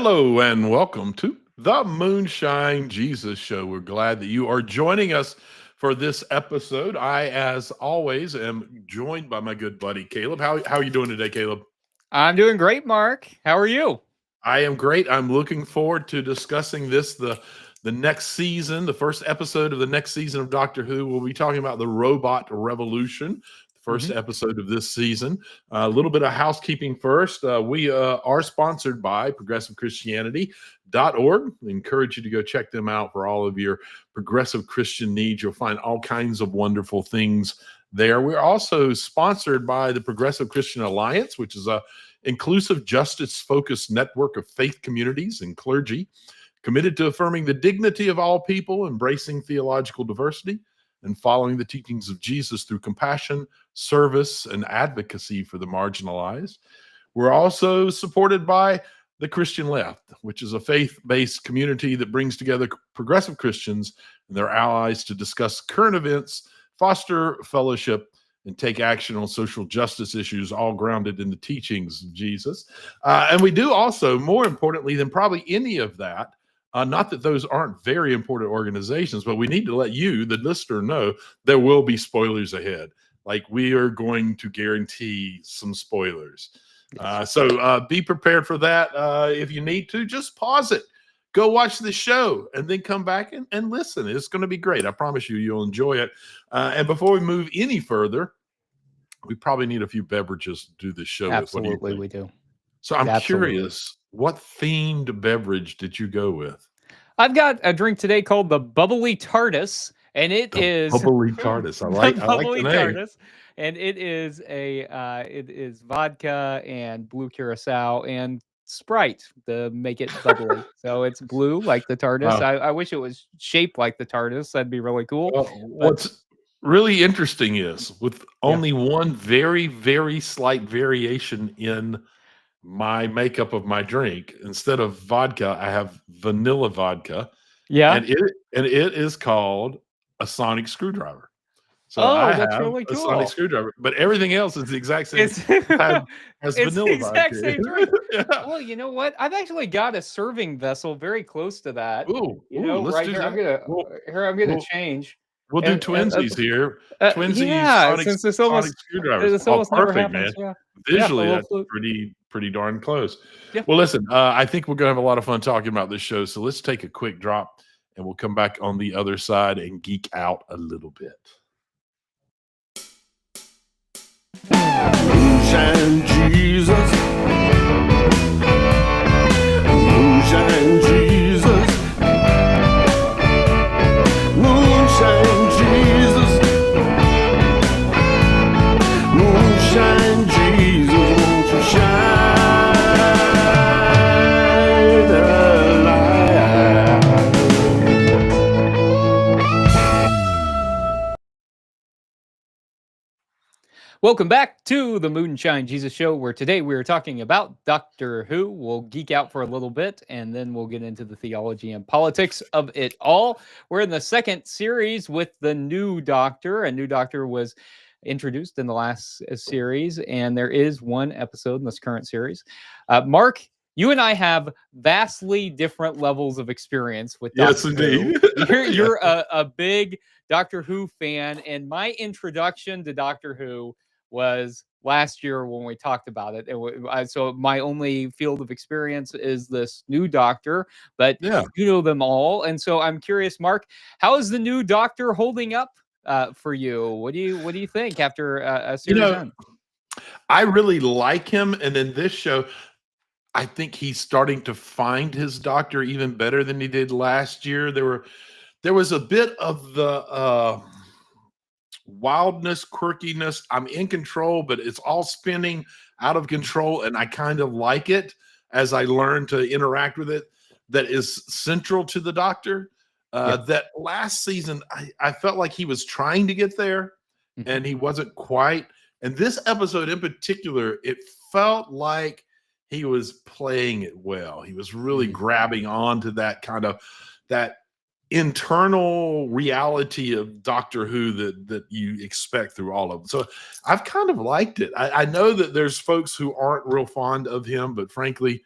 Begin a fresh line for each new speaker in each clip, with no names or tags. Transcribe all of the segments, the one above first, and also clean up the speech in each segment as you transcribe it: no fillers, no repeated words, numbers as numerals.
Hello and welcome to the Moonshine Jesus Show. We're glad that you are joining us for this episode. I, as always, am joined by my good buddy Caleb. How are you doing today, Caleb?
I'm doing great, Mark. How are you?
I am great. I'm looking forward to discussing this, the next season, the first episode of the next season of Doctor Who. We'll be talking about the robot revolution, the first episode of this season. A little bit of housekeeping first. We are sponsored by progressivechristianity.org. We encourage you to go check them out for all of your progressive Christian needs. You'll find all kinds of wonderful things there. We're also sponsored by the Progressive Christian Alliance, which is a inclusive, justice-focused network of faith communities and clergy committed to affirming the dignity of all people, embracing theological diversity, and following the teachings of Jesus through compassion, service, and advocacy for the marginalized. We're also supported by the Christian Left, which is a faith-based community that brings together progressive Christians and their allies to discuss current events, foster fellowship, and take action on social justice issues, all grounded in the teachings of Jesus. And we do also, more importantly than probably any of that, not that those aren't very important organizations, but we need to let you, the listener, know there will be spoilers ahead. Like, we are going to guarantee some spoilers. So be prepared for that. If you need to, just pause it. Go watch the show and then come back and listen. It's going to be great. I promise you, you'll enjoy it. And before we move any further, we probably need a few beverages to do this show.
Absolutely, we do.
So I'm curious, what themed beverage did you go with?
I've got a drink today called the Bubbly TARDIS, and it is
Bubbly TARDIS. I like the name.
TARDIS, and it is vodka and blue curacao and Sprite to make it bubbly. So it's blue like the TARDIS.
Wow.
I wish it was shaped like the TARDIS. That'd be really cool.
Well, what's really interesting is, with only one very, very slight variation in my makeup of my drink, instead of vodka, I have vanilla vodka.
Yeah.
And it is called a sonic screwdriver. So
that's really cool.
A sonic screwdriver, but everything else is the exact same.
It's
Vanilla
the exact
vodka.
same drink.
Yeah.
Well, you know what? I've actually got a serving vessel very close to that.
Let's
right
do
here.
that.
I'm gonna change.
We'll do twinsies here. Twinsies,
yeah,
sonic
almost
screwdrivers.
this almost never
Perfect,
happens.
man.
Yeah.
Visually,
Yeah,
that's pretty darn close.
Yeah.
Well, listen, I think we're gonna have a lot of fun talking about this show. So let's take a quick drop, and we'll come back on the other side and geek out a little bit.
Moonshine Jesus, Moonshine Jesus, Moonshine Jesus, Moonshine Jesus, won't you shine a light?
Welcome back to the Moonshine Jesus Show, where today we are talking about Doctor Who. We'll geek out for a little bit, and then we'll get into the theology and politics of it all. We're in the second series with the new Doctor. A new Doctor was introduced in the last series, and there is one episode in this current series. Mark, you and I have vastly different levels of experience with Doctor Who. You're a big Doctor Who fan, and my introduction to Doctor Who was last year when we talked about it. So my only field of experience is this new Doctor, but you know them all. And so I'm curious, Mark, how is the new Doctor holding up for you? What do you think after a series end?
I really like him, and in this show, I think he's starting to find his Doctor even better than he did last year. There was a bit of the wildness, quirkiness. I'm in control, but it's all spinning out of control, and I kind of like it as I learn to interact with it. That is central to the Doctor. That last season, I felt like he was trying to get there, and he wasn't quite. And this episode in particular, it felt like he was playing it well. He was really grabbing onto that kind of that internal reality of Doctor Who that you expect through all of them. So I've kind of liked it. I know that there's folks who aren't real fond of him, but frankly,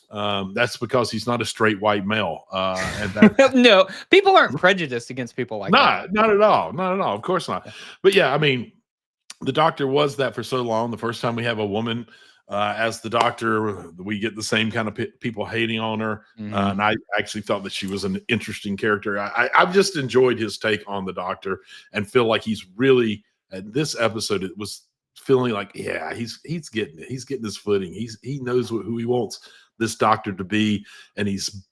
That's because he's not a straight white male. And that,
No, people aren't prejudiced against people like that.
not at all. Not at all. Of course not.
Yeah.
But yeah, I mean, the Doctor was that for so long. The first time we have a woman as the Doctor, we get the same kind of people hating on her. And I actually thought that she was an interesting character. I've just enjoyed his take on the Doctor and feel like he's really, at this episode, it was feeling like, yeah, he's getting it. He's getting his footing. He knows who he wants this Doctor to be, and he's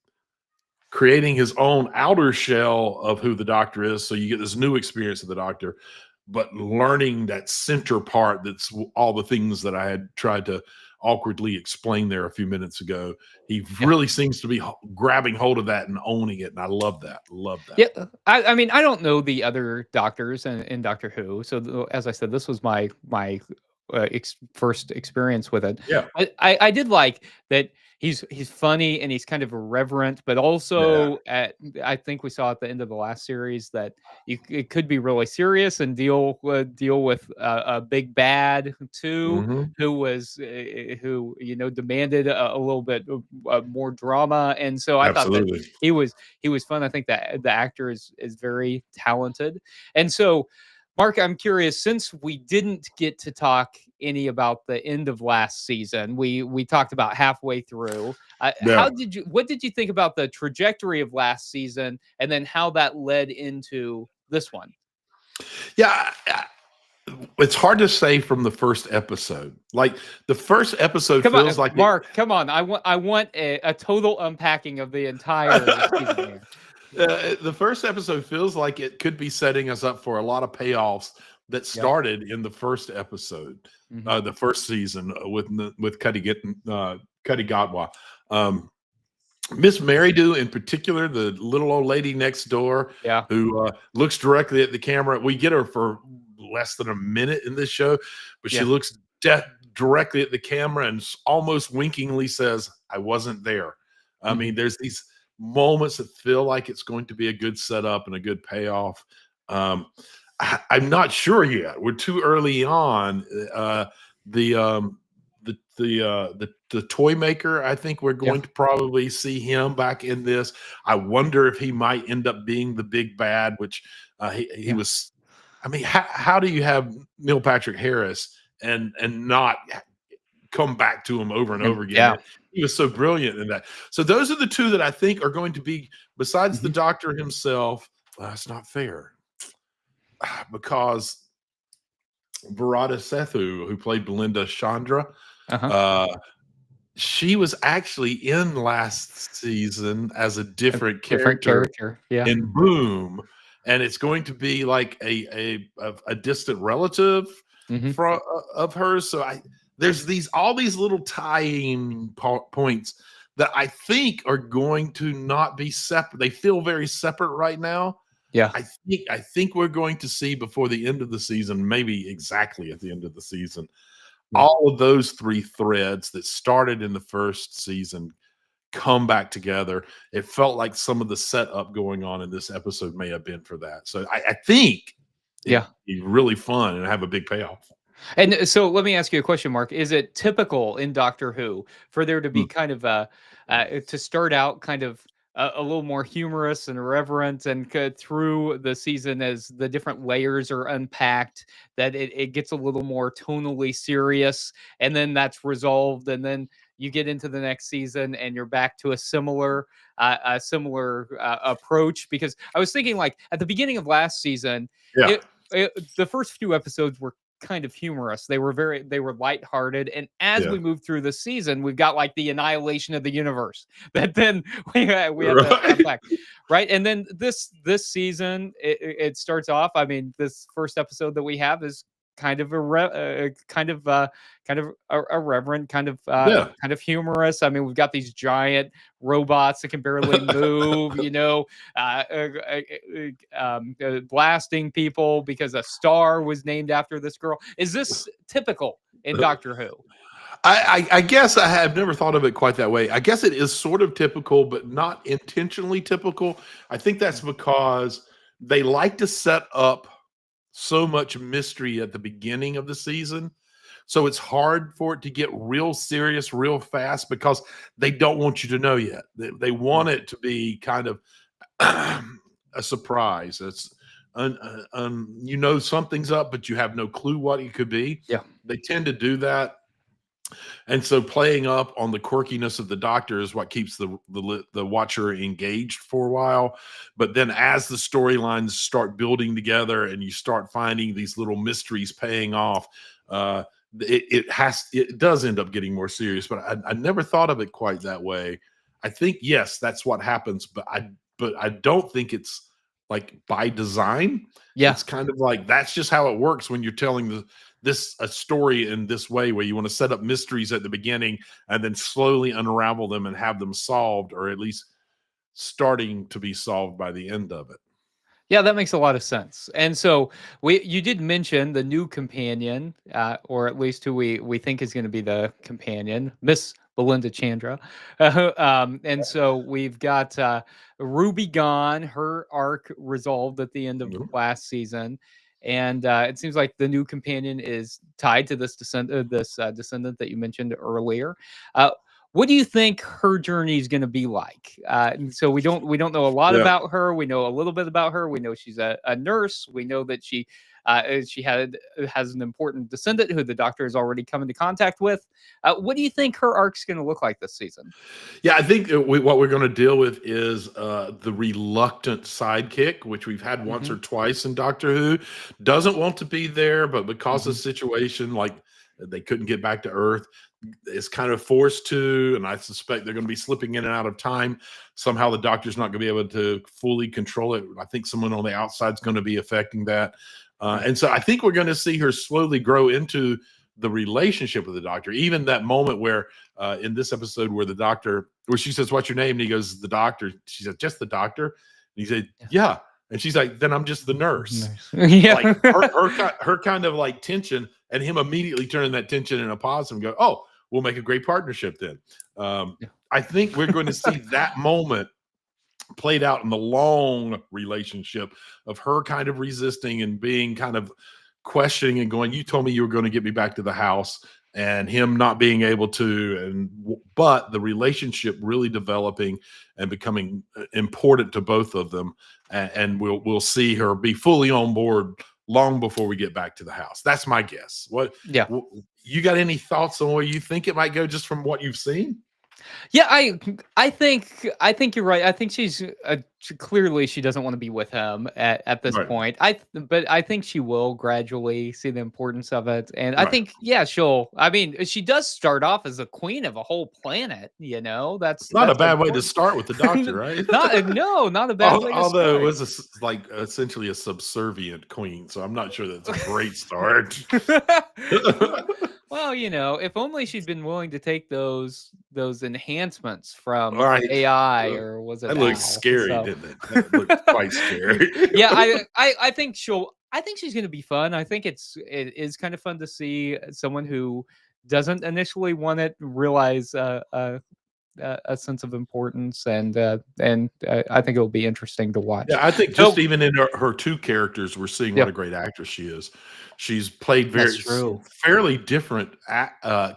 creating his own outer shell of who the Doctor is. So you get this new experience of the Doctor, but learning that center part, that's all the things that I had tried to awkwardly explain there a few minutes ago. He really seems to be grabbing hold of that and owning it, and I love that.
Yeah, I mean, I don't know the other Doctors in Doctor Who, so as I said, this was my first experience with it.
Yeah.
I did like that he's funny and he's kind of irreverent, but also I think we saw at the end of the last series that it could be really serious and deal with a big bad too, who was who demanded a little bit more drama, and so I thought that he was fun. I think that the actor is very talented, and so. Mark, I'm curious, since we didn't get to talk any about the end of last season, we talked about halfway through. What did you think about the trajectory of last season, and then how that led into this one?
Yeah, it's hard to say from the first episode. Like the first episode feels like
Mark, come on. I want a total unpacking of the entire season here.
The first episode feels like it could be setting us up for a lot of payoffs that started in the first episode, the first season with Cuddy Gadwa. Miss Marydew in particular, the little old lady next door, who looks directly at the camera. We get her for less than a minute in this show, but she looks directly at the camera and almost winkingly says, "I wasn't there." I mean, there's these moments that feel like it's going to be a good setup and a good payoff. I'm not sure yet. We're too early on. The toy maker, I think we're going to probably see him back in this. I wonder if he might end up being the big bad, which he was. I mean, how do you have Neil Patrick Harris and not come back to him over and over again?
Yeah.
He was so brilliant in that. So those are the two that I think are going to be, besides the Doctor himself. It's not fair because Barada Sethu, who played Belinda Chandra, she was actually in last season as a different character in Boom, and it's going to be like a distant relative of hers. So there's all these little tying points that I think are going to not be separate. They feel very separate right now.
Yeah.
I think we're going to see before the end of the season, maybe exactly at the end of the season, all of those three threads that started in the first season come back together. It felt like some of the setup going on in this episode may have been for that. So I think it'd be really fun and have a big payoff.
And so let me ask you a question, Mark. Is it typical in Doctor Who for there to be kind of to start out kind of a little more humorous and irreverent, and through the season as the different layers are unpacked, that it gets a little more tonally serious, and then that's resolved, and then you get into the next season and you're back to a similar approach? Because I was thinking, like, at the beginning of last season, the first few episodes were kind of humorous. They were lighthearted, and as we move through the season, we've got like the annihilation of the universe that then we have to unpack, right? And then this season, it starts off. I mean, this first episode that we have is kind of irreverent, kind of humorous. I mean, we've got these giant robots that can barely move, blasting people because a star was named after this girl. Is this typical in Doctor Who?
I guess I have never thought of it quite that way. I guess it is sort of typical, but not intentionally typical. I think that's because they like to set up so much mystery at the beginning of the season So it's hard for it to get real serious real fast because they don't want you to know yet. They want it to be kind of a surprise. It's you know something's up, but you have no clue what it could be.
Yeah.
They tend to do that, and so playing up on the quirkiness of the Doctor is what keeps the watcher engaged for a while. But then as the storylines start building together and you start finding these little mysteries paying off, it does end up getting more serious. But I never thought of it quite that way. I think yes, that's what happens, but I don't think it's like by design.
Yeah.
It's kind of like that's just how it works when you're telling a story in this way, where you want to set up mysteries at the beginning and then slowly unravel them and have them solved, or at least starting to be solved by the end of it.
Yeah, that makes a lot of sense. And so you did mention the new companion, or at least who we think is going to be the companion, Miss Belinda Chandra. And so we've got Ruby gone, her arc resolved at the end of
Mhm.
last season. And it seems like the new companion is tied to this descendant that you mentioned earlier. What do you think her journey is going to be like? And so we don't know a lot
Yeah.
about her. We know a little bit about her. We know she's a nurse. We know that she has an important descendant who the Doctor has already come into contact with. What do you think her arc's going to look like this season?
Yeah, I think what we're going to deal with is the reluctant sidekick, which we've had once or twice in Doctor Who. Doesn't want to be there, but because of situation, like they couldn't get back to Earth, is kind of forced to, and I suspect they're going to be slipping in and out of time. Somehow the Doctor's not going to be able to fully control it. I think someone on the outside is going to be affecting that. And so I think we're going to see her slowly grow into the relationship with the Doctor. Even that moment where in this episode where the Doctor, where she says, "What's your name?" And he goes, "The Doctor." She said, "Just the Doctor?" And he said, "Yeah." And she's like, "Then I'm just the nurse."
Yeah.
Like her kind of like tension, and him immediately turning that tension in a positive and go, "Oh, we'll make a great partnership then." I think we're going to see that moment played out in the long relationship of her kind of resisting and being kind of questioning and going, "You told me you were going to get me back to the house," and him not being able to, but the relationship really developing and becoming important to both of them. And we'll see her be fully on board long before we get back to the house. That's my guess.
Yeah.
You got any thoughts on where you think it might go just from what you've seen?
Yeah, I think you're right. I think clearly she doesn't want to be with him at this
Right.
point. But I think she will gradually see the importance of it, and I
Right.
think she'll. I mean, she does start off as a queen of a whole planet. You know, that's
Not a
that's
bad way to
important.
start with the Doctor, right?
Not a bad way to
Although it
start.
was like essentially a subservient queen, so I'm not sure that's a great start.
Well, if only she'd been willing to take those enhancements from
All right.
AI, or was it
That looks
Al?
scary,
So,
didn't it? That looked quite scary.
yeah, I think she's going to be fun. I think it is kind of fun to see someone who doesn't initially want it realize a sense of importance, and I think it'll be interesting to watch.
Yeah, I think just even in her two characters, we're seeing what
Yeah.
a great actress she is. She's played
That's true.
fairly different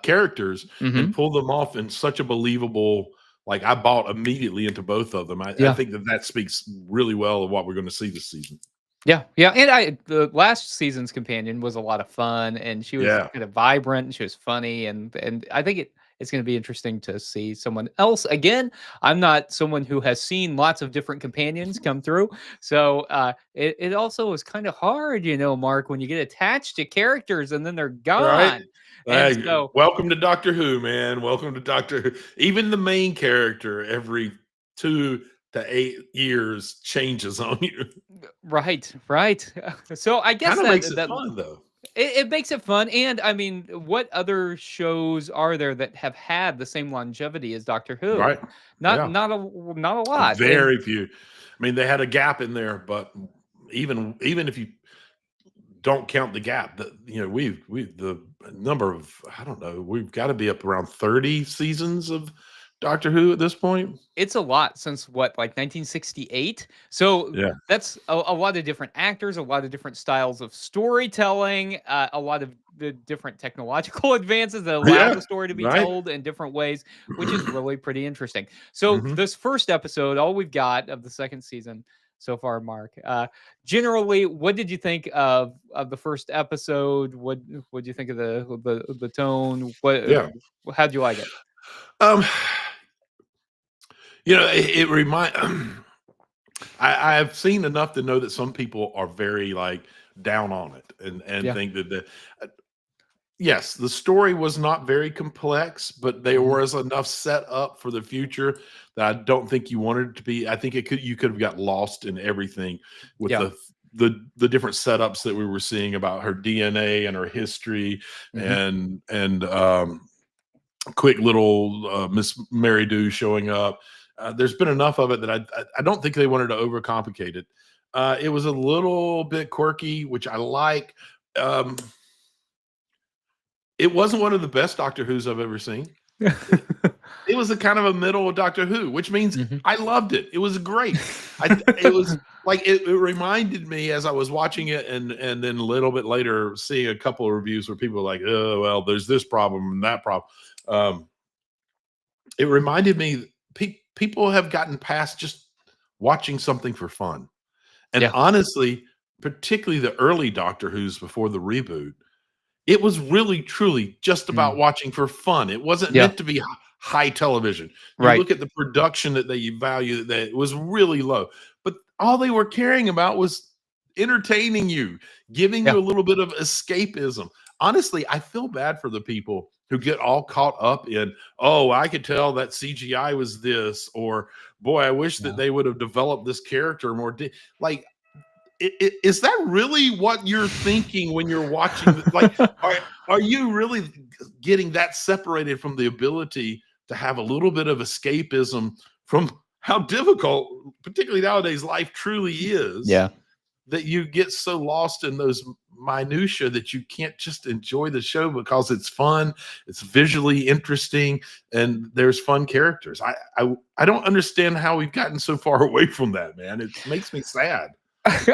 characters
Mhm.
and pulled them off in such a believable. Like I bought immediately into both of them. I
Yeah.
think that speaks really well of what we're going to see this season.
Yeah, and the last season's companion was a lot of fun, and she was
Yeah.
kind of vibrant, and she was funny, and I think it's going to be interesting to see someone else again. I'm not someone who has seen lots of different companions come through, so it also is kind of hard, Mark, when you get attached to characters and then they're
Right.
gone, and so
Welcome to Doctor Who, man. Welcome to Doctor Who. Even the main character, every 2 to 8 years, changes on you.
right. So I guess
Kind of
that
makes it
that
fun, though.
it makes it fun, and I mean, what other shows are there that have had the same longevity as Doctor Who?
Right.
Not
Yeah.
not a lot. And
Very few. I mean, they had a gap in there, but even if you don't count the gap, we the number of, I don't know, we've got to be up around 30 seasons of Doctor Who at this point?
It's a lot since what, like 1968? So
Yeah.
that's a lot of different actors, a lot of different styles of storytelling, a lot of the different technological advances that allow
Yeah,
the story to be
right.
told in different ways, which is really pretty interesting. So
Mhm.
this first episode, all we've got of the second season so far, Mark. Generally, what did you think of the first episode? What do you think of the tone?
Yeah.
How'd you like it?
Um, it remind I've seen enough to know that some people are very, like, down on it and
Yeah.
think that yes, the story was not very complex, but there
Mhm.
was enough set up for the future that I don't think you wanted it to be. I think you could have got lost in everything with
Yeah.
the different setups that we were seeing about her DNA and her history
Mhm.
and quick little Miss Mary Do showing up. There's been enough of it that I don't think they wanted to overcomplicate it. It was a little bit quirky, which I like. Um, it wasn't one of the best Doctor Who's I've ever seen. It was a kind of a middle of Doctor Who, which means
Mhm.
I loved it. It was great. It was like it reminded me as I was watching it, and then a little bit later seeing a couple of reviews where people were like, "Oh, well, there's this problem and that problem." Um, it reminded me people have gotten past just watching something for fun, and
Yeah.
honestly, particularly the early Doctor Who's before the reboot, it was really truly just about
Mm.
watching for fun. It wasn't
Yeah.
meant to be high television. You
Right.
look at the production that they value that it was really low, but all they were caring about was entertaining you, giving
Yeah.
you a little bit of escapism. Honestly, I feel bad for the people who get all caught up in, oh, I could tell that CGI was this, or boy, I wish that
Yeah.
they would have developed this character more. Like, is that really what you're thinking when you're watching? Like, are you really getting that separated from the ability to have a little bit of escapism from how difficult, particularly nowadays, life truly is?
Yeah.
That you get so lost in those minutia that you can't just enjoy the show because it's fun, it's visually interesting, and there's fun characters. I don't understand how we've gotten so far away from that, man. It makes me sad.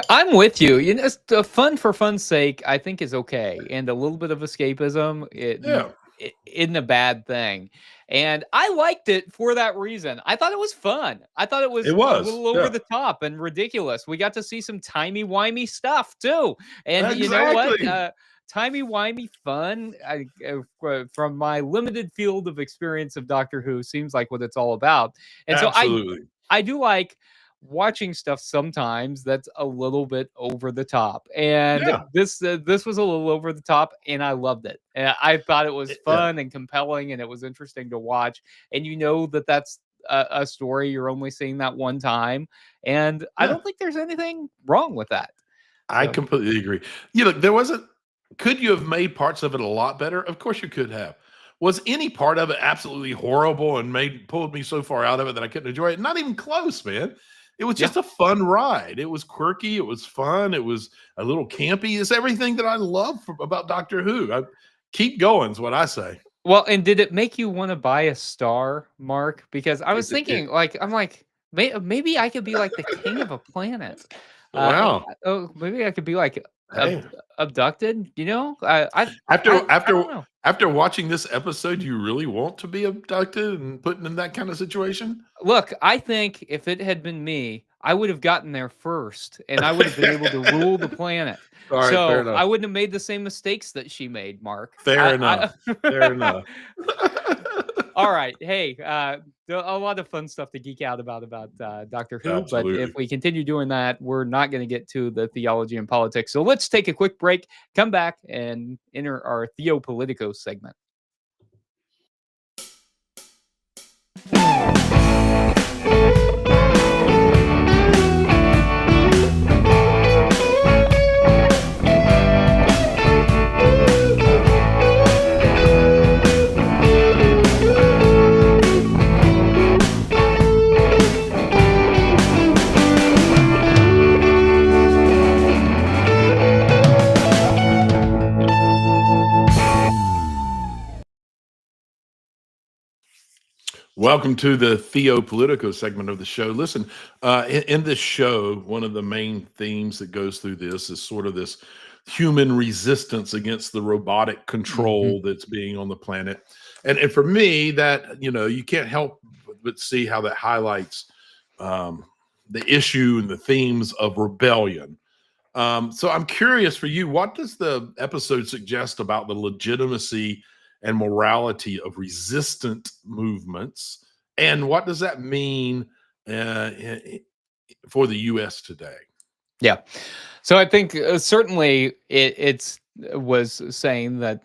I'm with you. You know, the fun for fun's sake, I think is okay, and a little bit of escapism,
Yeah,
it isn't a bad thing. And I liked it for that reason. I thought it was fun. I thought it was
it
a
was.
little over
Yeah,
the top and ridiculous. We got to see some timey-wimey stuff too. And you know what?
exactly.
Timey-wimey fun, from my limited field of experience of Doctor Who, seems like what it's all about. And so
Absolutely.
I do like watching stuff sometimes that's a little bit over the top, and
Yeah,
this was a little over the top, and I loved it. And I thought it was
yeah,
fun and compelling, and it was interesting to watch. And you know that's a story you're only seeing that one time, and I
yeah.
don't think there's anything wrong with that.
I
So
completely agree. There wasn't. Could you have made parts of it a lot better? Of course you could have. Was any part of it absolutely horrible and pulled me so far out of it that I couldn't enjoy it? Not even close, man. It was
yeah.
just a fun ride. It was quirky. It was fun. It was a little campy. It's everything that I love about Doctor Who. Keep going is what I say.
Well, and did it make you want to buy a star, Mark? Because I was
It
thinking, I'm like, maybe I could be like the king of a planet.
wow.
Maybe I could be like ab-
Hey,
abducted. You know,
after
I don't know.
after watching this episode, you really want to be abducted and put in that kind of situation?
Look, I think if it had been me, I would have gotten there first, and I would have been able to rule the planet.
All right, fair
So
enough.
I wouldn't have made the same mistakes that she made, Mark.
Fair enough. Fair enough.
All right. Hey, a lot of fun stuff to geek out about Doctor Who. But
Absolutely.
if we continue doing that, we're not going to get to the theology and politics. So let's take a quick break, come back, and enter our Theopolitico segment.
Welcome to the Theo Politico segment of the show. Listen, in this show, one of the main themes that goes through this is sort of this human resistance against the robotic
Mhm.
control that's being on the planet. And for me, that, you can't help but see how that highlights um, the issue and the themes of rebellion. So I'm curious for you, what does the episode suggest about the legitimacy and morality of resistant movements? And what does that mean for the U.S. today?
Yeah. So I think certainly it's was saying that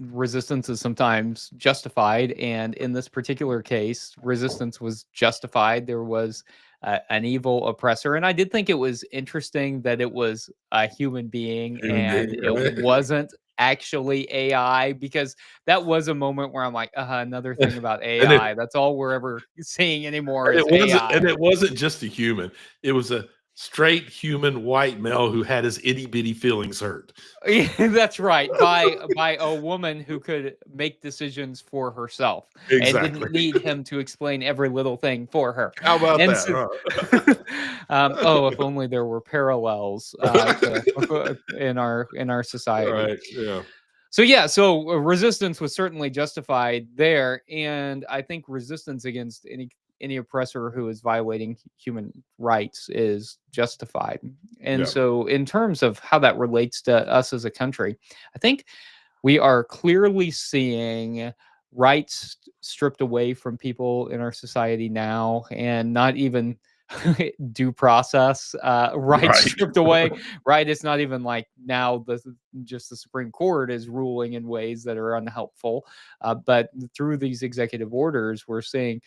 resistance is sometimes justified, and in this particular case, resistance was justified. There was an evil oppressor, and I did think it was interesting that it was a human being
Human
and
being,
it
right?
wasn't actually AI, because that was a moment where I'm like, another thing about
And it
AI. That's all we're ever seeing anymore
and
is AI.
it wasn't just a human. It was a straight human white male who had his itty bitty feelings hurt.
Yeah, that's right. By a woman who could make decisions for herself and
Exactly.
didn't need him to explain every little thing for her.
How about
And
that?
so,
Huh?
oh, if only there were parallels in our society.
Right. Yeah.
So yeah, so resistance was certainly justified there, and I think resistance against any oppressor who is violating human rights is justified. And
Yeah.
so, in terms of how that relates to us as a country, I think we are clearly seeing rights stripped away from people in our society now, and not even due process rights
Right.
stripped away. Right, it's not even like now just the Supreme Court is ruling in ways that are unhelpful, but through these executive orders we're seeing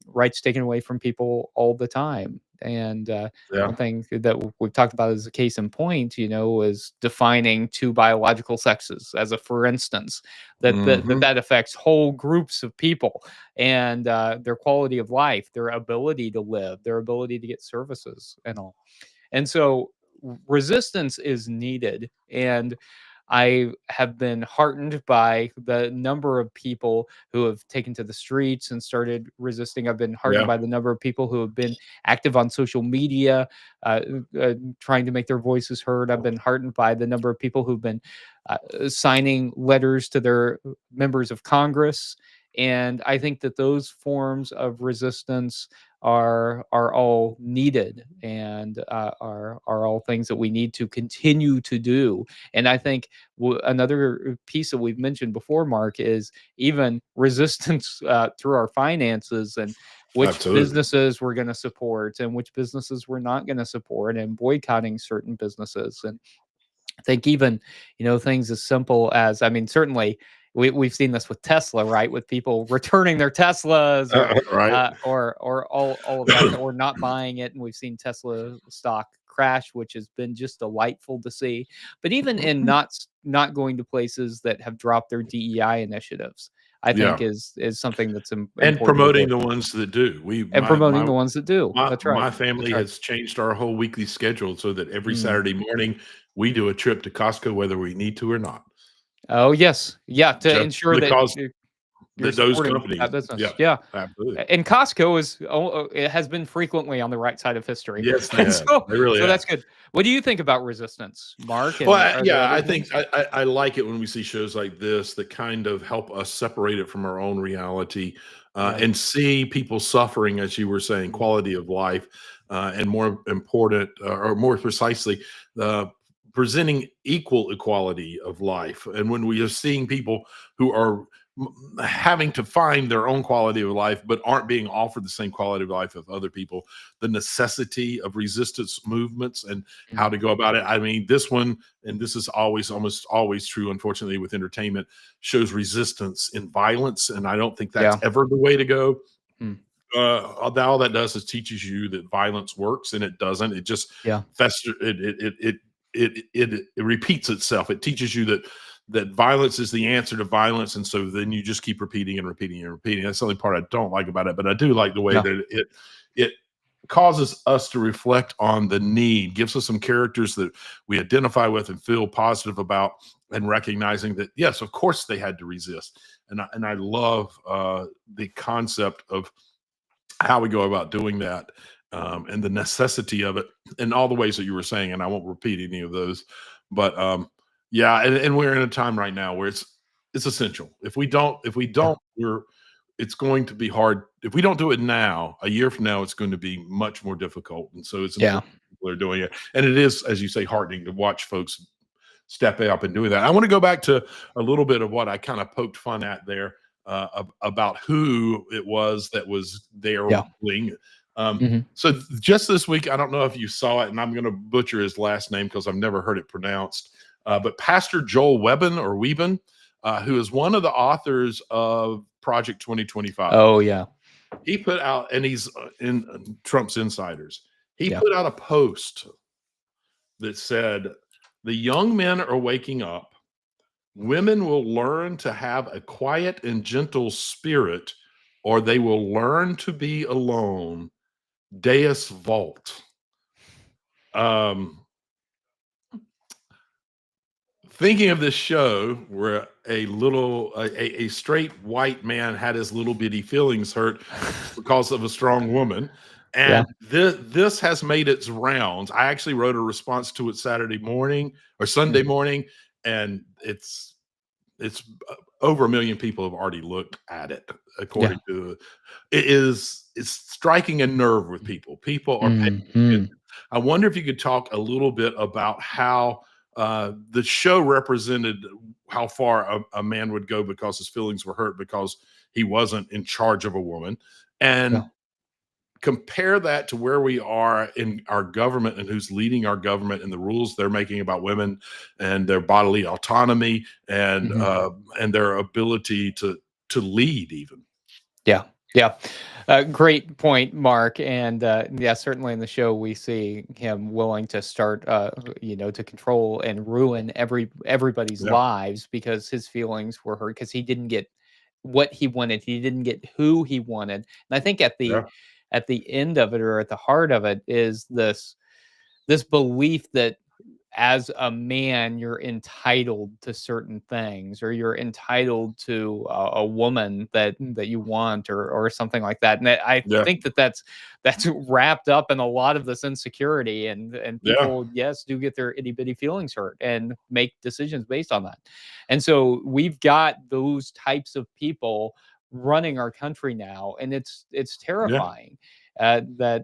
rights taken away from people all the time. And
Yeah.
one thing that we've talked about as a case in point, is defining two biological sexes as a for instance,
Mhm.
that affects whole groups of people and their quality of life, their ability to live, their ability to get services and all. And so resistance is needed. And I have been heartened by the number of people who have taken to the streets and started resisting. I've been heartened
Yeah.
by the number of people who have been active on social media, uh, trying to make their voices heard. I've been heartened by the number of people who've been signing letters to their members of Congress. And I think that those forms of resistance are all needed and are all things that we need to continue to do. And I think another piece that we've mentioned before, Mark, is even resistance through our finances and which
Absolutely.
businesses we're going to support and which businesses we're not going to support, and boycotting certain businesses. And I think even, things as simple as, I mean, certainly we've seen this with Tesla, right? With people returning their Teslas
Right.
or all of that, or not buying it. And we've seen Tesla stock crash, which has been just delightful to see. But even in not going to places that have dropped their DEI initiatives, I think
Yeah.
is something that's
And
important to
promoting
do.
the ones that do.
And promoting the ones that do.
My
That's right.
my
That's
family
right.
has changed our whole weekly schedule so that every
Mm.
Saturday morning we do a trip to Costco whether we need to or not.
Oh yes, yeah, to
Just
ensure that
because
you're
those
supporting
companies.
that business.
Yeah,
Yeah.
absolutely.
And Costco it has been frequently on the right side of history.
Yes, they
And
have. They really
so
have.
that's good. What do you think about resistance, Mark?
Well,
And are there
yeah,
other
I
things?
think I like it when we see shows like this that kind of help us separate it from our own reality,
Yeah.
and see people suffering, as you were saying,
Mm.
quality of life, and more important, or more precisely, presenting equal equality of life. And when we are seeing people who are having to find their own quality of life, but aren't being offered the same quality of life of other people, the necessity of resistance movements and how
Mm.
to go about it. I mean, this one, and this is almost always true, unfortunately, with entertainment, shows resistance in violence. And I don't think that's
Yeah.
ever the way to go.
Mm.
All that does is teaches you that violence works, and it doesn't. It just
Yeah.
fester. It repeats itself. It teaches you that violence is the answer to violence, and so then you just keep repeating and repeating and repeating. That's the only part I don't like about it, but I do like the way
Yeah.
that it causes us to reflect on the need, gives us some characters that we identify with and feel positive about, and recognizing that yes, of course they had to resist. and I love the concept of how we go about doing that, and the necessity of it in all the ways that you were saying. And I won't repeat any of those, but yeah, and we're in a time right now where it's essential. If we don't, it's going to be hard. If we don't do it now, a year from now, it's going to be much more difficult. And so it's
Yeah.
important people are doing it. And it is, as you say, heartening to watch folks step up and doing that. I want to go back to a little bit of what I kind of poked fun at there, about who it was that was there
Yeah.
ruling.
Mhm.
So just this week, I don't know if you saw it, and I'm going to butcher his last name because I've never heard it pronounced, but Pastor Joel Weben, who is one of the authors of Project 2025.
Oh, yeah.
He put out, and he's in Trump's insiders. He
Yeah.
put out a post that said, "The young men are waking up. Women will learn to have a quiet and gentle spirit, or they will learn to be alone. Deus Vult." Um, Thinking of this show where a straight white man had his little bitty feelings hurt because of a strong woman,
Yeah.
and this has made its rounds. I actually wrote a response to it Saturday morning or Sunday morning, and it's over 1 million people have already looked at it. According to it's striking a nerve with people. People are paying
Mhm.
attention. I wonder if you could talk a little bit about how the show represented how far a man would go because his feelings were hurt because he wasn't in charge of a woman, and
Yeah.
compare that to where we are in our government and who's leading our government and the rules they're making about women and their bodily autonomy and
Mhm.
and their ability to lead even.
Yeah. Yeah. Great point, Mark. And yeah, certainly in the show, we see him willing to start, to control and ruin everybody's
Yeah.
lives because his feelings were hurt because he didn't get what he wanted. He didn't get who he wanted. And I think
Yeah.
at the end of it, or at the heart of it, is this belief that as a man you're entitled to certain things, or you're entitled to a woman that you want, or something like that. And I
Yeah.
think that's wrapped up in a lot of this insecurity, and
Yeah.
people, yes, do get their itty bitty feelings hurt and make decisions based on that. And so we've got those types of people running our country now, and it's
Yeah.
terrifying. That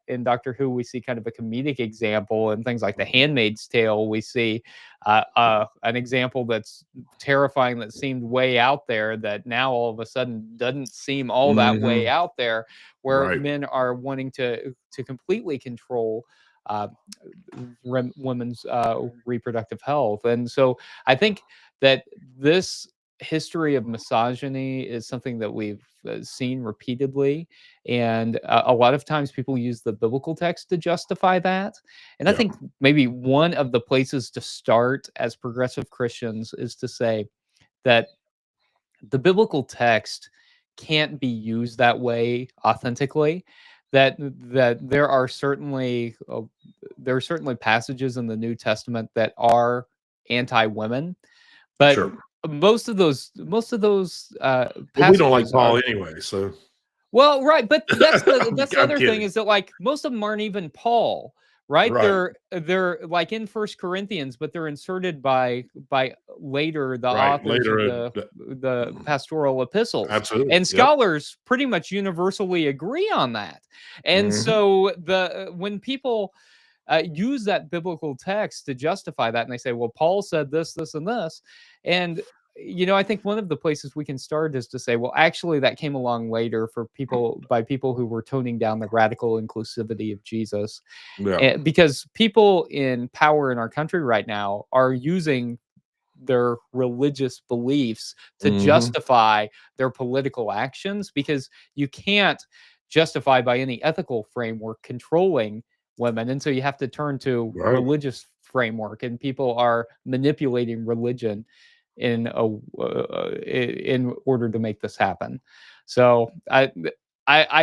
in Doctor Who, we see kind of a comedic example, and things like The Handmaid's Tale, we see an example that's terrifying, that seemed way out there, that now all of a sudden doesn't seem all that way
Mhm.
out there, where
Right.
men are wanting to completely control uh, women's reproductive health. And so I think that this history of misogyny is something that we've seen repeatedly, and a lot of times people use the biblical text to justify that. And I
Yeah.
think maybe one of the places to start as progressive Christians is to say that the biblical text can't be used that way authentically. That there are certainly passages in the New Testament that are anti-women, but
Sure.
most of those
But we don't like
passages are,
Paul anyway, so
well, right, but that's the
I'm
other thing,
kidding.
is that, like, most of them aren't even Paul, right?
Right.
They're like in First Corinthians, but they're inserted by later the
Right.
authors of
Later,
the pastoral epistles,
absolutely.
and
Yep.
scholars pretty much universally agree on that. And
Mhm.
so when people use that biblical text to justify that, and they say, well, Paul said this, this, and this. And I think one of the places we can start is to say, well, actually, that came along later by people who were toning down the radical inclusivity of Jesus.
Yeah.
And because people in power in our country right now are using their religious beliefs to
Mhm.
justify their political actions, because you can't justify by any ethical framework controlling women, and so you have to turn to
Right.
religious framework, and people are manipulating religion in order to make this happen. So I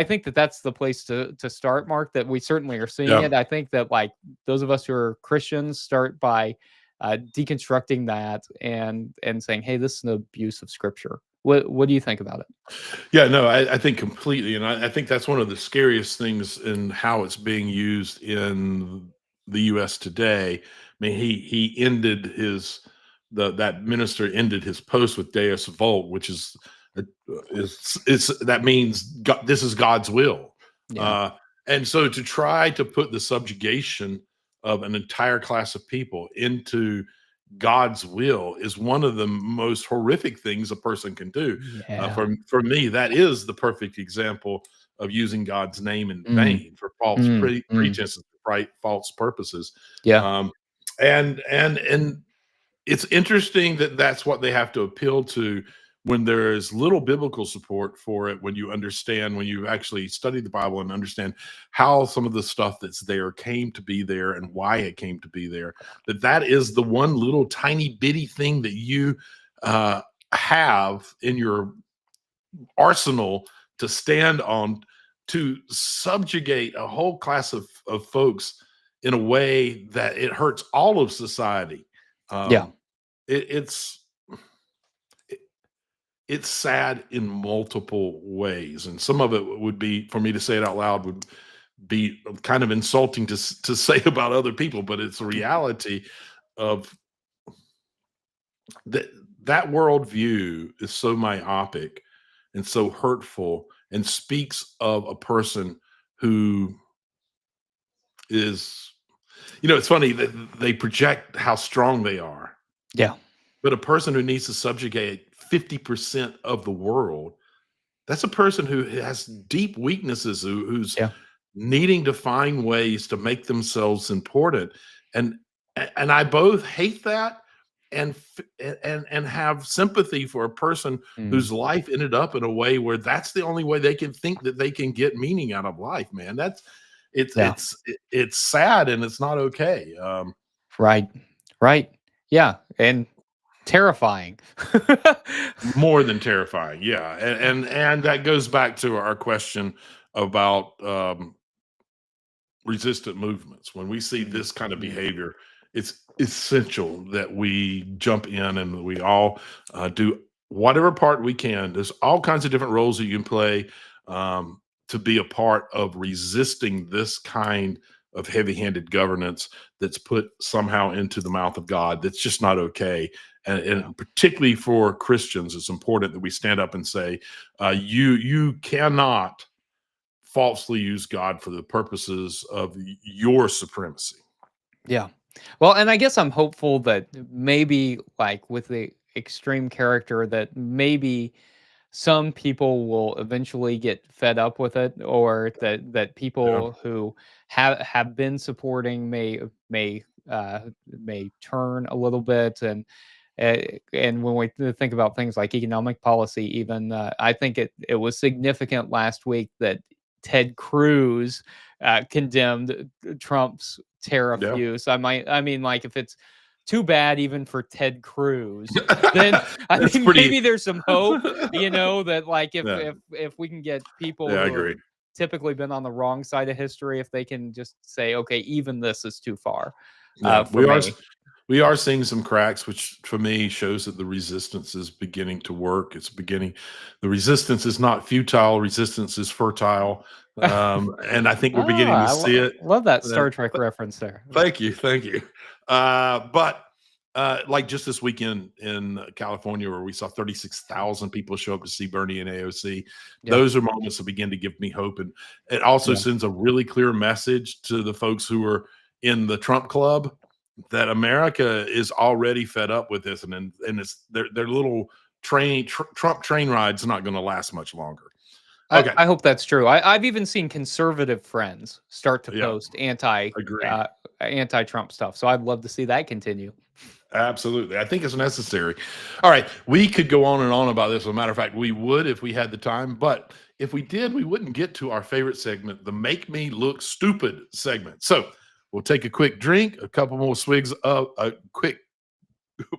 think that that's the place to start, Mark. That we certainly are seeing
Yeah.
it. I think that, like, those of us who are Christians start by deconstructing that and saying, hey, this is an abuse of Scripture. What do you think about it?
Yeah, no, I think completely, and I think that's one of the scariest things in how it's being used in the U.S. today. I mean, he ended that minister ended his post with Deus Vult, which is that means God, this is God's will,
Yeah.
and so to try to put the subjugation of an entire class of people into God's will is one of the most horrific things a person can do.
Yeah.
For me, that is the perfect example of using God's name in
Mm,
vain for false
mm.
pretenses, right? False purposes.
Yeah.
Um, and it's interesting that that's what they have to appeal to when there is little biblical support for it, when you actually study the Bible and understand how some of the stuff that's there came to be there and why it came to be there, that is the one little tiny bitty thing that you have in your arsenal to stand on to subjugate a whole class of folks in a way that it hurts all of society.
Yeah.
It's it's sad in multiple ways, and some of it would be, for me to say it out loud, would be kind of insulting to say about other people, but it's a reality of that worldview is so myopic and so hurtful and speaks of a person who is, it's funny that they project how strong they are.
Yeah.
But a person who needs to subjugate 50% of the world, that's a person who has deep weaknesses, who's
Yeah.
needing to find ways to make themselves important. And I both hate that and have sympathy for a person
Mm.
whose life ended up in a way where that's the only way they can think that they can get meaning out of life, man.
Yeah.
It's sad and it's not okay.
Right. Right. Yeah. And terrifying.
More than terrifying, yeah, and that goes back to our question about resistant movements. When we see this kind of behavior, it's essential that we jump in and we all do whatever part we can. There's all kinds of different roles that you can play to be a part of resisting this kind of heavy-handed governance that's put somehow into the mouth of God. That's just not okay. And particularly for Christians, it's important that we stand up and say, you cannot falsely use God for the purposes of your supremacy.
Yeah. Well, and I guess I'm hopeful that maybe, like, with the extreme character, that maybe some people will eventually get fed up with it, or that
Yeah.
people who have been supporting may turn a little bit. And when we think about things like economic policy, even I think it was significant last week that Ted Cruz condemned Trump's tariff
Yeah.
use. I mean, like, if it's too bad even for Ted Cruz, then I
That's
think
pretty-
maybe there's some hope, that, like,
Yeah.
if we can get people
Yeah, I
who have
agree.
typically been on the wrong side of history, if they can just say, okay, even this is too far
Yeah,
for me.
we are seeing some cracks, which for me shows that the resistance is beginning to work. The resistance is not futile, resistance is fertile. And I think we're beginning to see it.
Love that Star Trek reference there.
Thank you. But like just this weekend in California, where we saw 36,000 people show up to see Bernie and AOC,
Yeah.
those are moments that begin to give me hope. And it also
Yeah.
sends a really clear message to the folks who are in the Trump club that America is already fed up with this, and it's their little Trump train ride's not going to last much longer. Okay.
I hope that's true. I've even seen conservative friends start to
Yeah.
post
Agree.
anti-Trump stuff. So I'd love to see that continue.
Absolutely. I think it's necessary. All right. We could go on and on about this. As a matter of fact, we would if we had the time. But if we did, we wouldn't get to our favorite segment, the Make Me Look Stupid segment. So we'll take a quick drink, a couple more swigs of a quick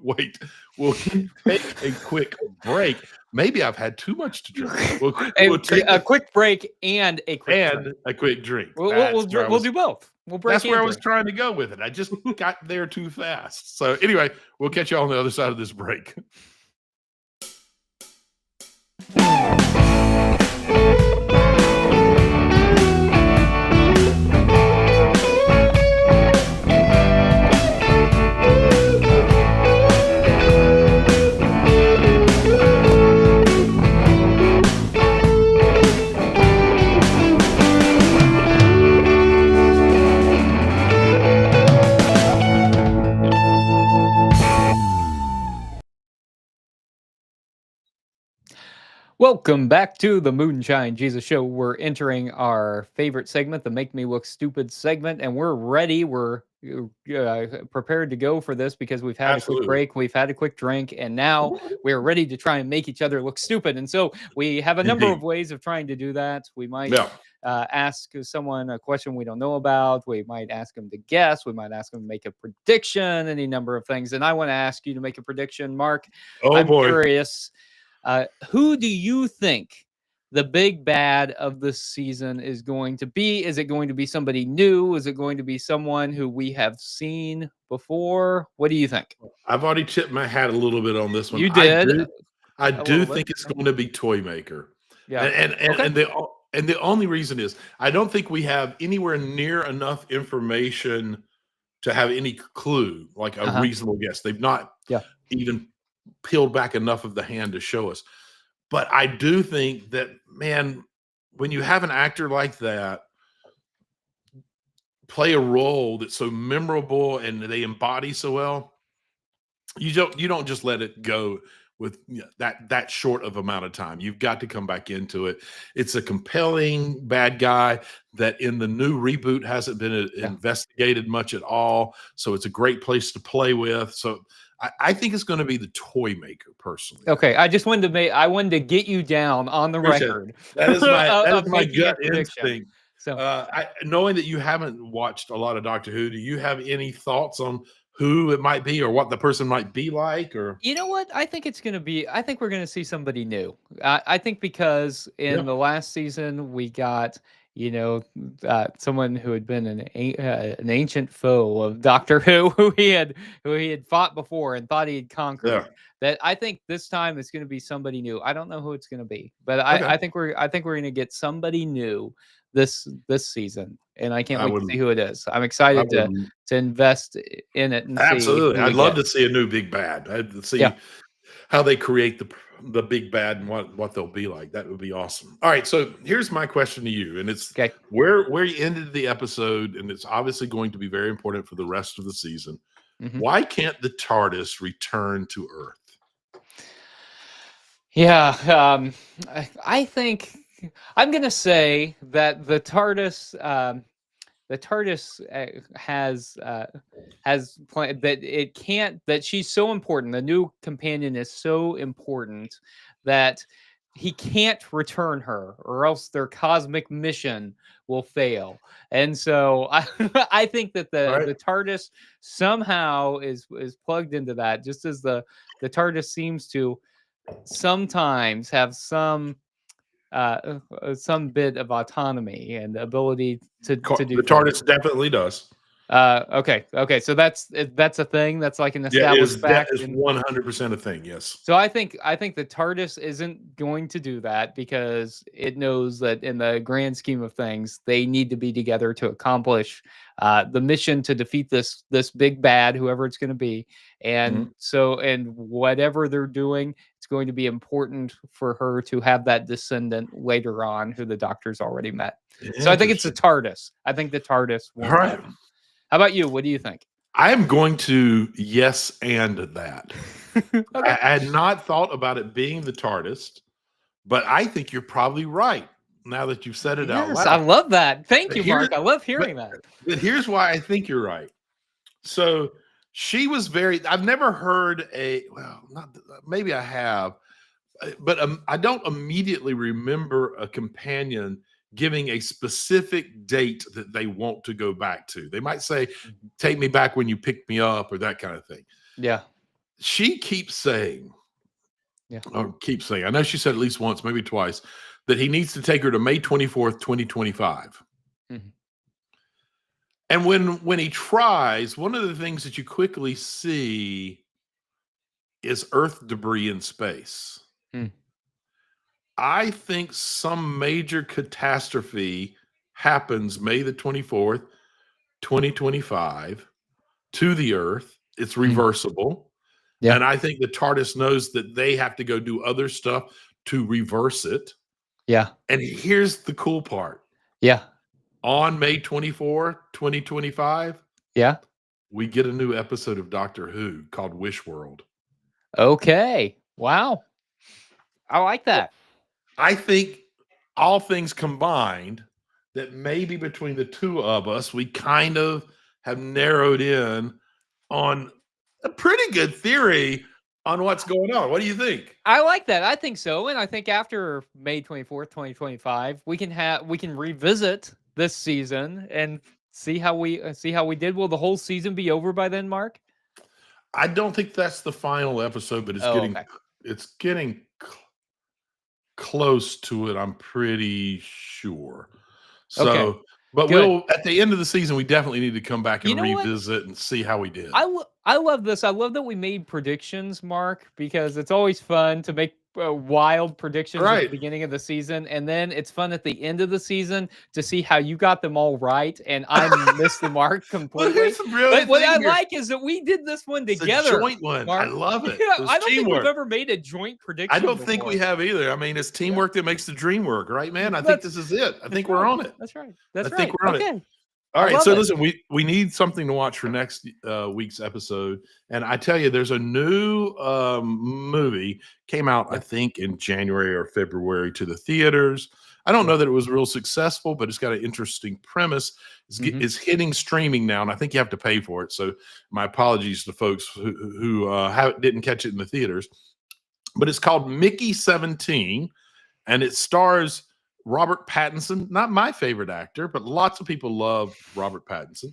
wait. We'll take a quick break. Maybe I've had too much to drink. We'll take
a quick break and a quick drink.
a quick drink.
We'll do both. We'll break
That's where I was
into
trying to go with it. I just got there too fast. So anyway, we'll catch you on the other side of this break.
Welcome back to the Moonshine Jesus Show. We're entering our favorite segment, the Make Me Look Stupid segment, and we're ready. We're prepared to go for this because we've had a quick
Absolutely.
break, we've had a quick drink, and now we're ready to try and make each other look stupid. And so we have a number of
Indeed.
ways of trying to do that. We might
Yeah.
ask someone a question we don't know about. We might ask them to guess. We might ask them to make a prediction, any number of things. And I want to ask you to make a prediction, Mark.
Oh
I'm
boy.
curious. Who do you think the big bad of this season is going to be? Is it going to be somebody new? Is it going to be someone who we have seen before? What do you think?
I've already tipped my hat a little bit on this one.
You did.
I
A
do
little
think
bit.
it's going to be Toy Maker.
Yeah.
And the only reason is I don't think we have anywhere near enough information to have any clue, like a reasonable guess. They've not even peeled back enough of the hand to show us. But I do think that, man, when you have an actor like that play a role that's so memorable and they embody so well, you don't just let it go with that short of amount of time. You've got to come back into it. It's a compelling bad guy that in the new reboot hasn't been investigated much at all. So it's a great place to play with. So I think it's going to be the Toy Maker, personally.
Okay, I just wanted to I wanted to get you down on the record.
That is my
making a
gut
prediction.
instinct.
So
Knowing that you haven't watched a lot of Doctor Who, do you have any thoughts on who it might be or what the person might be like? Or
you know what? I think we're going to see somebody new. I think because in the last season we got, someone who had been an ancient foe of Doctor Who, who he had fought before and thought he had conquered.
Yeah.
That I think this time it's going to be somebody new. I don't know who it's going to be, but I think we're going to get somebody new this season, and I can't wait to see who it is. I'm excited to invest in it and
absolutely.
see.
I'd love to see a new big bad. I'd see how they create the big bad and what they'll be like. That would be awesome. All right, so here's my question to you, and it's where you ended the episode, and it's obviously going to be very important for the rest of the season. Why can't the TARDIS return to Earth?
Yeah, I think I'm going to say that the TARDIS has planned that it can't, that she's so important. The new companion is so important that he can't return her, or else their cosmic mission will fail. And so I think that the TARDIS somehow is plugged into that, just as the TARDIS seems to sometimes have some bit of autonomy and ability to do
the TARDIS definitely does.
Okay. So that's a thing. That's like an established fact.
That is 100% a thing. Yes.
So I think the TARDIS isn't going to do that because it knows that in the grand scheme of things, they need to be together to accomplish the mission to defeat this big bad, whoever it's going to be. And and whatever they're doing, it's going to be important for her to have that descendant later on, who the Doctor's already met. So I think it's the TARDIS. I think the TARDIS won't happen. How about you? What do you think?
I am going to yes and that. I had not thought about it being the TARDIS, but I think you're probably right now that you've said it out loud.
I love that. Thank you, Mark. I love hearing that.
But here's why I think you're right. So she was I've never heard maybe I have, but I don't immediately remember a companion giving a specific date that they want to go back to. They might say, take me back when you picked me up, or that kind of thing.
Yeah.
She keeps saying, I know she said at least once, maybe twice, that he needs to take her to May 24th, 2025. And when he tries, one of the things that you quickly see is Earth debris in space.
Hmm.
I think some major catastrophe happens May the 24th, 2025 to the Earth. It's reversible.
Yeah.
And I think the TARDIS knows that they have to go do other stuff to reverse it.
Yeah.
And here's the cool part.
Yeah.
On May 24, 2025,
Yeah.
we get a new episode of Doctor Who called Wish World.
Okay. Wow. I like that.
I think all things combined, that maybe between the two of us, we kind of have narrowed in on a pretty good theory on what's going on. What do you think?
I like that. I think so. And I think after May 24th, 2025, we can revisit this season and see how we did. Will the whole season be over by then, Mark?
I don't think that's the final episode, but it's getting close to it. I'm pretty sure. So,
Okay.
but
Good.
we'll at the end of the season, we definitely need to come back and
You know what?
revisit and see how we did.
I love this. I love that we made predictions, Mark, because it's always fun to make wild predictions at the
Right.
beginning of the season, and then it's fun at the end of the season to see how you got them all right and I missed the mark
Well,
completely.
here's the brilliant
But what
thing
I
here.
like is that we did this one
It's
together.
a joint one.
Mark.
I love it.
Yeah,
It's
I don't think
teamwork.
we've ever made a joint prediction.
I don't think we
before.
have either. I mean, it's teamwork that makes the dream work, right, man? I think
That's-
this is it. I think
That's
we're
right.
on it.
That's right. That's
I
right.
think we're on it.
Okay.
All
I
right,
love
so
it.
listen, we need something to watch for next week's episode, and I tell you, there's a new movie came out, I think, in January or February to the theaters. I don't know that it was real successful, but it's got an interesting premise. It's hitting streaming now, and I think you have to pay for it. So my apologies to folks who didn't catch it in the theaters. But it's called Mickey 17, and it stars Robert Pattinson, not my favorite actor, but lots of people love Robert Pattinson.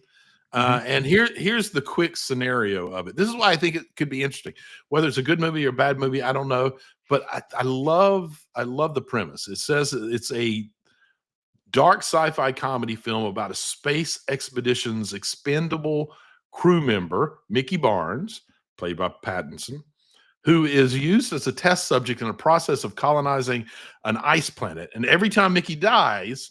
And here's the quick scenario of it. This is why I think it could be interesting. Whether it's a good movie or a bad movie, I don't know. But I love the premise. It says it's a dark sci-fi comedy film about a space expedition's expendable crew member, Mickey Barnes, played by Pattinson, who is used as a test subject in a process of colonizing an ice planet. And every time Mickey dies,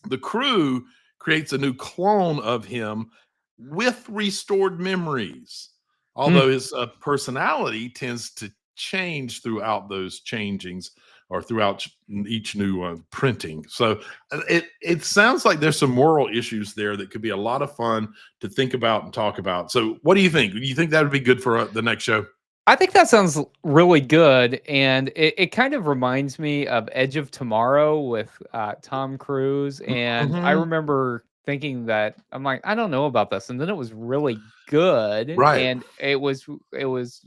the crew creates a new clone of him with restored memories. Although his personality tends to change throughout those changings or throughout each new printing. So it sounds like there's some moral issues there that could be a lot of fun to think about and talk about. So what do you think? Do you think that would be good for the next show?
I think that sounds really good, and it kind of reminds me of Edge of Tomorrow with Tom Cruise. And I remember thinking that I'm like, I don't know about this, and then it was really good,
Right.
and it was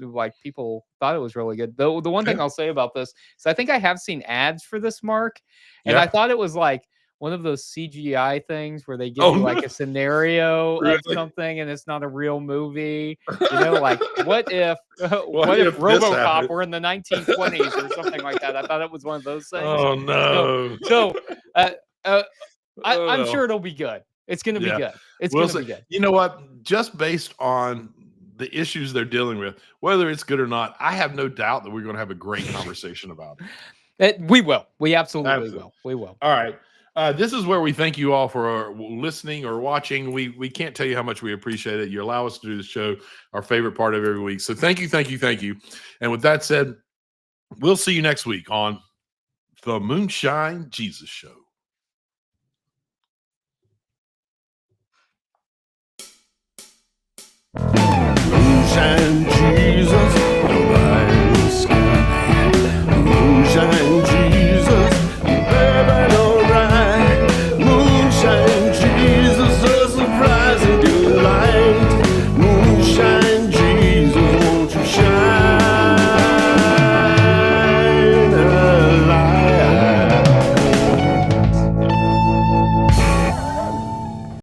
like people thought it was really good. Though the one thing I'll say about this is I think I have seen ads for this, Mark, and I thought it was like one of those CGI things where they give you like a scenario of something and it's not a real movie. You know, like what if RoboCop were in the 1920s or something like that? I thought it was one of those things.
Oh no!
I'm sure it'll be good. It's going to be good. It's going to be good.
You know what? Just based on the issues they're dealing with, whether it's good or not, I have no doubt that we're going to have a great conversation about it.
We will. We absolutely will. We will.
All right. This is where we thank you all for listening or watching. We can't tell you how much we appreciate it. You allow us to do the show, our favorite part of every week. So thank you, thank you, thank you. And with that said, we'll see you next week on the Moonshine Jesus Show.
Moonshine